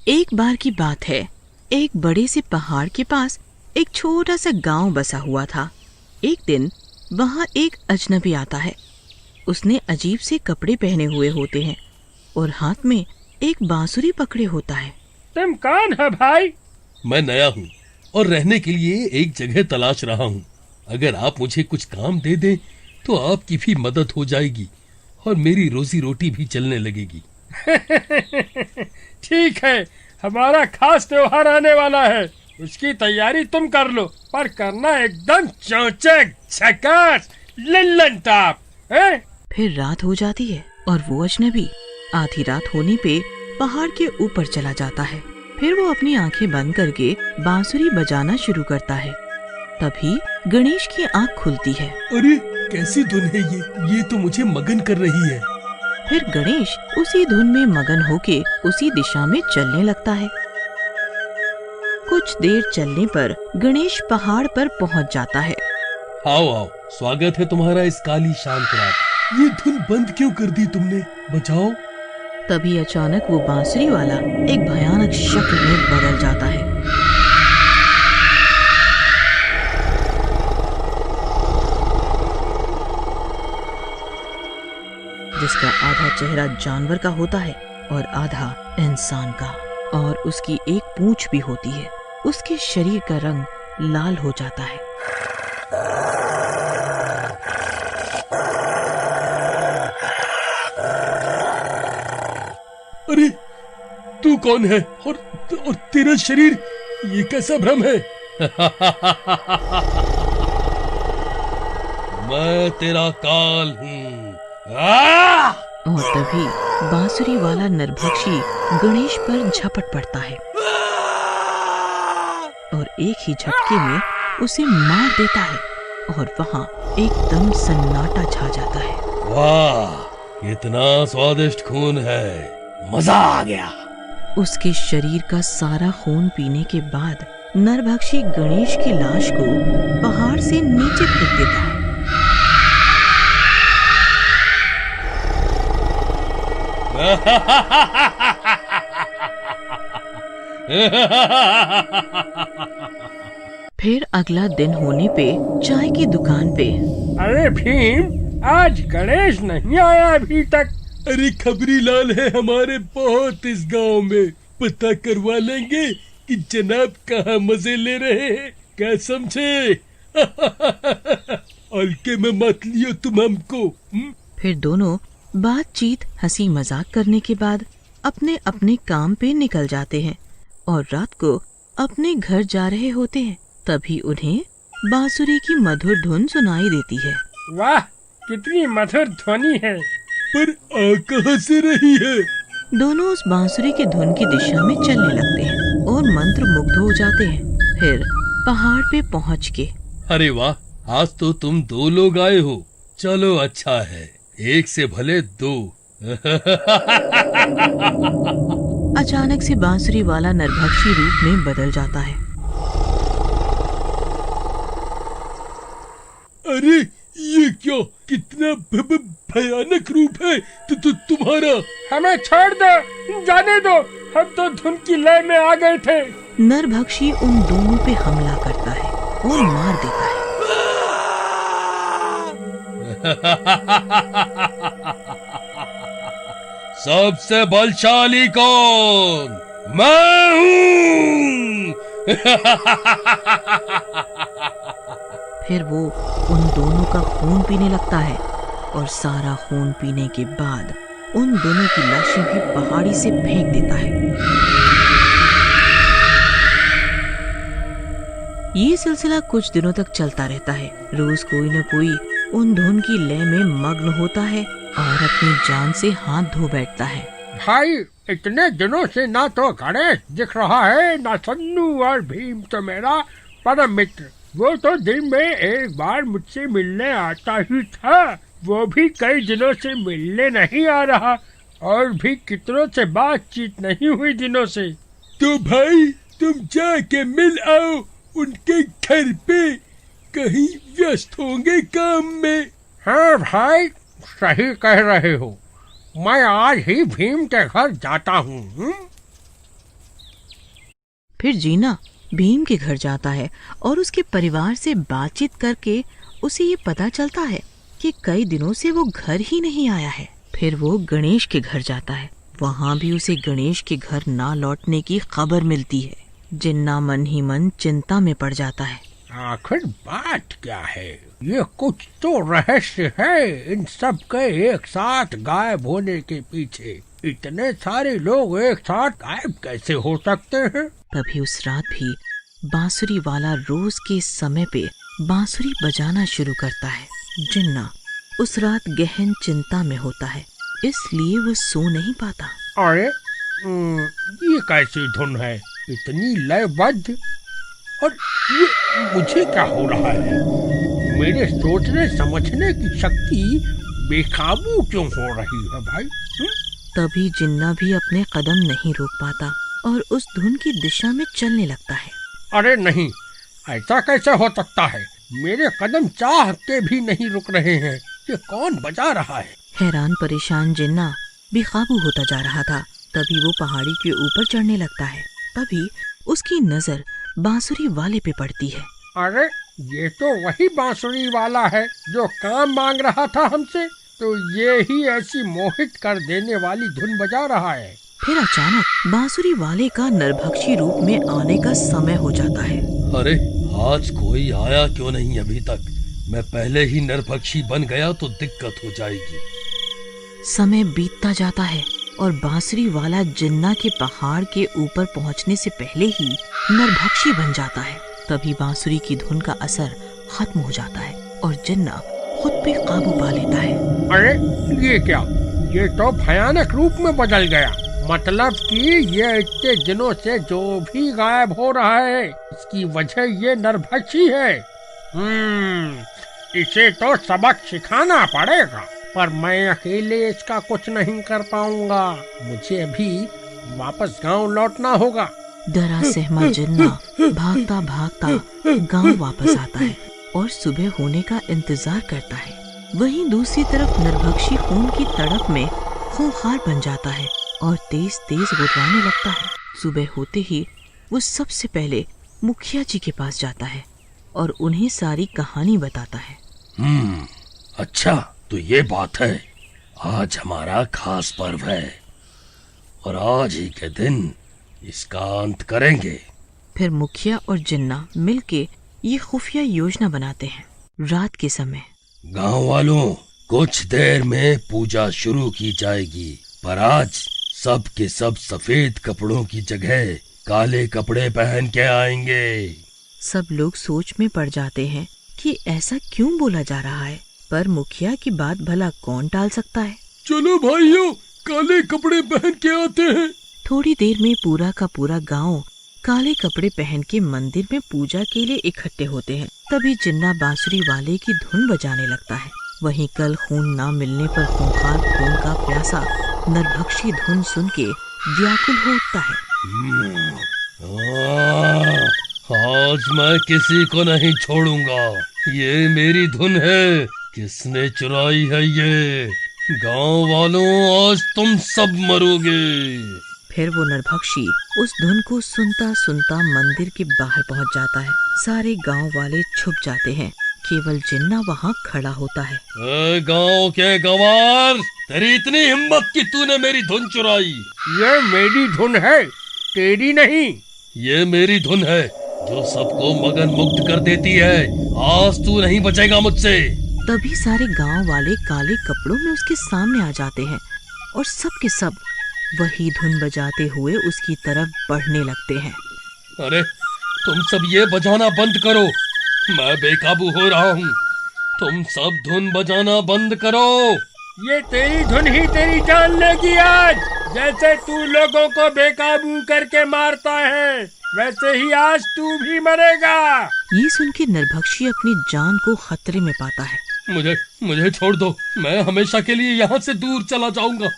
एक बार की बात है, एक बड़े से पहाड़ के पास एक छोटा सा गांव बसा हुआ था। एक दिन वहां एक अजनबी आता है। उसने अजीब से कपड़े पहने हुए होते हैं और हाथ में एक बांसुरी पकड़े होता है। तुम कौन हो भाई? मैं नया हूँ और रहने के लिए एक जगह तलाश रहा हूँ। अगर आप मुझे कुछ काम दे दें तो आपकी भी मदद हो जाएगी और मेरी रोजी रोटी भी चलने लगेगी। ठीक है, हमारा खास त्योहार आने वाला है, उसकी तैयारी तुम कर लो, पर करना एकदम चौचक झकास लल्लन टाप है। फिर रात हो जाती है और वो अजनबी आधी रात होने पे पहाड़ के ऊपर चला जाता है। फिर वो अपनी आंखें बंद करके बांसुरी बजाना शुरू करता है। तभी गणेश की आंख खुलती है। अरे कैसी धुन है ये तो मुझे मगन कर रही है। फिर गणेश उसी धुन में मगन होके उसी दिशा में चलने लगता है। कुछ देर चलने पर गणेश पहाड़ पर पहुंच जाता है। आओ आओ, स्वागत है तुम्हारा इस काली शांत रात। ये धुन बंद क्यों कर दी तुमने? बजाओ। तभी अचानक वो बांसुरी वाला एक भयानक शक्ल में बदल जाता है। जिसका आधा चेहरा जानवर का होता है और आधा इंसान का, और उसकी एक पूंछ भी होती है। उसके शरीर का रंग लाल हो जाता है। अरे तू कौन है और तेरा शरीर ये कैसा भ्रम है? मैं तेरा काल हूँ। और तभी बांसुरी वाला नरभक्षी गणेश पर झपट पड़ता है और एक ही झटके में उसे मार देता है और वहाँ एकदम सन्नाटा छा जाता है। वाह, इतना स्वादिष्ट खून है, मजा आ गया। उसके शरीर का सारा खून पीने के बाद नरभक्षी गणेश की लाश को पहाड़ से नीचे फेंक देता है। फिर अगला दिन होने पे चाय की दुकान पे, अरे भीम, आज गणेश नहीं आया अभी तक। अरे खबरी लाल है हमारे बहुत इस गांव में, पता करवा लेंगे कि जनाब कहाँ मजे ले रहे हैं, क्या समझे? हल्के में मत लियो तुम हमको। फिर दोनों बातचीत हंसी मजाक करने के बाद अपने अपने काम पे निकल जाते हैं और रात को अपने घर जा रहे होते हैं। तभी उन्हें बांसुरी की मधुर धुन सुनाई देती है। वाह, कितनी मधुर ध्वनि है। पर आ कहाँ से रही है? दोनों उस बांसुरी की धुन की दिशा में चलने लगते हैं और मंत्र मुग्ध हो जाते हैं। फिर पहाड़ पे पहुँच के, अरे वाह, आज तो तुम दो लोग आए हो, चलो अच्छा है, एक से भले दो। अचानक से बांसुरी वाला नरभक्षी रूप में बदल जाता है। अरे ये क्या, कितना भयानक रूप है तुम्हारा। हमें छोड़ दो, जाने दो, हम तो धुन की लय में आ गए थे। नरभक्षी उन दोनों पे हमला करता है और मार देता है। सबसे बलशाली कौन? मैं हूँ। फिर वो उन दोनों का खून पीने लगता है और सारा खून पीने के बाद उन दोनों की लाशें भी पहाड़ी से फेंक देता है। ये सिलसिला कुछ दिनों तक चलता रहता है। रोज कोई न कोई उन धुन की लय में मग्न होता है और अपनी जान से हाथ धो बैठता है। भाई, इतने दिनों से ना तो गणेश दिख रहा है, ना सन्नू, और भीम तो मेरा परम मित्र, वो तो दिन में एक बार मुझसे मिलने आता ही था, वो भी कई दिनों से मिलने नहीं आ रहा और भी कितनों से बातचीत नहीं हुई दिनों से। तो भाई तुम जाके मिल आओ उनके घर पे, कहीं व्यस्त होंगे काम में। हाँ भाई, सही कह रहे हो, मैं आज ही भीम के घर जाता हूँ। फिर जीना भीम के घर जाता है और उसके परिवार से बातचीत करके उसे ये पता चलता है कि कई दिनों से वो घर ही नहीं आया है। फिर वो गणेश के घर जाता है। वहाँ भी उसे गणेश के घर ना लौटने की खबर मिलती है। जिन्ना मन ही मन चिंता में पड़ जाता है। आखिर बात क्या है? ये कुछ तो रहस्य है इन सब के एक साथ गायब होने के पीछे। इतने सारे लोग एक साथ गायब कैसे हो सकते हैं? तभी उस रात भी बांसुरी वाला रोज के समय पे बांसुरी बजाना शुरू करता है। जिन्ना उस रात गहन चिंता में होता है, इसलिए वो सो नहीं पाता। अरे ये कैसी धुन है, इतनी लयबद्ध, और ये मुझे क्या हो रहा है? मेरे सोचने समझने की शक्ति बेकाबू क्यों हो रही है भाई? तभी जिन्ना भी अपने कदम नहीं रोक पाता और उस धुन की दिशा में चलने लगता है। अरे नहीं, ऐसा कैसे हो सकता है? मेरे कदम चाह के भी नहीं रुक रहे हैं। ये कौन बजा रहा है? हैरान परेशान जिन्ना बेकाबू होता जा रहा था। तभी वो पहाड़ी के ऊपर चढ़ने लगता है। तभी उसकी नजर बांसुरी वाले पे पड़ती है। अरे ये तो वही बांसुरी वाला है जो काम मांग रहा था हमसे। तो ये ही ऐसी मोहित कर देने वाली धुन बजा रहा है। फिर अचानक बांसुरी वाले का नरभक्षी रूप में आने का समय हो जाता है। अरे आज कोई आया क्यों नहीं अभी तक? मैं पहले ही नरभक्षी बन गया तो दिक्कत हो जाएगी। समय बीतता जाता है और बांसुरी वाला जिन्ना के पहाड़ के ऊपर पहुंचने से पहले ही नरभक्षी बन जाता है। तभी बांसुरी की धुन का असर खत्म हो जाता है और जिन्ना खुद पे काबू पा लेता है। अरे ये क्या? ये तो भयानक रूप में बदल गया। मतलब कि ये इतने दिनों से जो भी गायब हो रहा है, इसकी वजह ये नरभक्षी है। इसे तो सबक सिखाना पड़ेगा, पर मैं अकेले इसका कुछ नहीं कर पाऊंगा। मुझे अभी वापस गांव लौटना होगा। डरा सहमा जिन्ना भागता भागता गांव वापस आता है और सुबह होने का इंतजार करता है। वहीं दूसरी तरफ नरभक्षी खून की तड़प में खूंखार बन जाता है और तेज तेज गुर्राने लगता है। सुबह होते ही वो सबसे पहले मुखिया जी के पास जाता है और उन्हें सारी कहानी बताता है। अच्छा तो ये बात है। आज हमारा खास पर्व है और आज ही के दिन इसका अंत करेंगे। फिर मुखिया और जिन्ना मिलके ये खुफिया योजना बनाते हैं। रात के समय गांव वालों, कुछ देर में पूजा शुरू की जाएगी, पर आज सब के सब सफेद कपड़ों की जगह काले कपड़े पहन के आएंगे। सब लोग सोच में पड़ जाते हैं कि ऐसा क्यों बोला जा रहा है, पर मुखिया की बात भला कौन टाल सकता है। चलो भाइयों, काले कपड़े पहन के आते हैं। थोड़ी देर में पूरा का पूरा गांव काले कपड़े पहन के मंदिर में पूजा के लिए इकट्ठे होते हैं। तभी जिन्ना बांसुरी वाले की धुन बजाने लगता है। वहीं कल खून ना मिलने पर खूंखार खून का प्यासा नरभक्षी धुन सुन के व्याकुल हो उठता है। आज मैं किसी को नहीं छोड़ूंगा। ये मेरी धुन है। किसने चुराई है ये? गांव वालों, आज तुम सब मरोगे। फिर वो नरभक्षी उस धुन को सुनता सुनता मंदिर के बाहर पहुंच जाता है। सारे गांव वाले छुप जाते हैं, केवल जिन्ना वहां खड़ा होता है। गांव के गवार, तेरी इतनी हिम्मत कि तूने मेरी धुन चुराई? ये मेरी धुन है, तेरी नहीं। ये मेरी धुन है जो सबको मगन मुग्ध कर देती है। आज तू नहीं बचेगा मुझसे। तभी सारे गांव वाले काले कपड़ों में उसके सामने आ जाते हैं और सब के सब वही धुन बजाते हुए उसकी तरफ बढ़ने लगते हैं। अरे तुम सब ये बजाना बंद करो, मैं बेकाबू हो रहा हूँ। तुम सब धुन बजाना बंद करो। ये तेरी धुन ही तेरी जान लेगी आज। जैसे तू लोगों को बेकाबू करके मारता है, वैसे ही आज तू भी मरेगा। ये सुन के नरभक्षी अपनी जान को खतरे में पाता है। मुझे छोड़ दो। मैं हमेशा के लिए यहाँ से दूर चला जाऊंगा।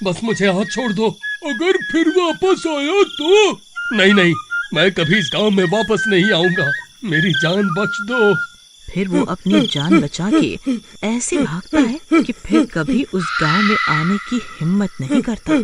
बस मुझे हाथ छोड़ दो। अगर फिर वापस आया तो? नहीं, मैं कभी इस गांव में वापस नहीं आऊंगा। मेरी जान बच दो। फिर वो अपनी जान बचा के ऐसे भागता है कि फिर कभी उस गांव में आने की हिम्मत नहीं करता।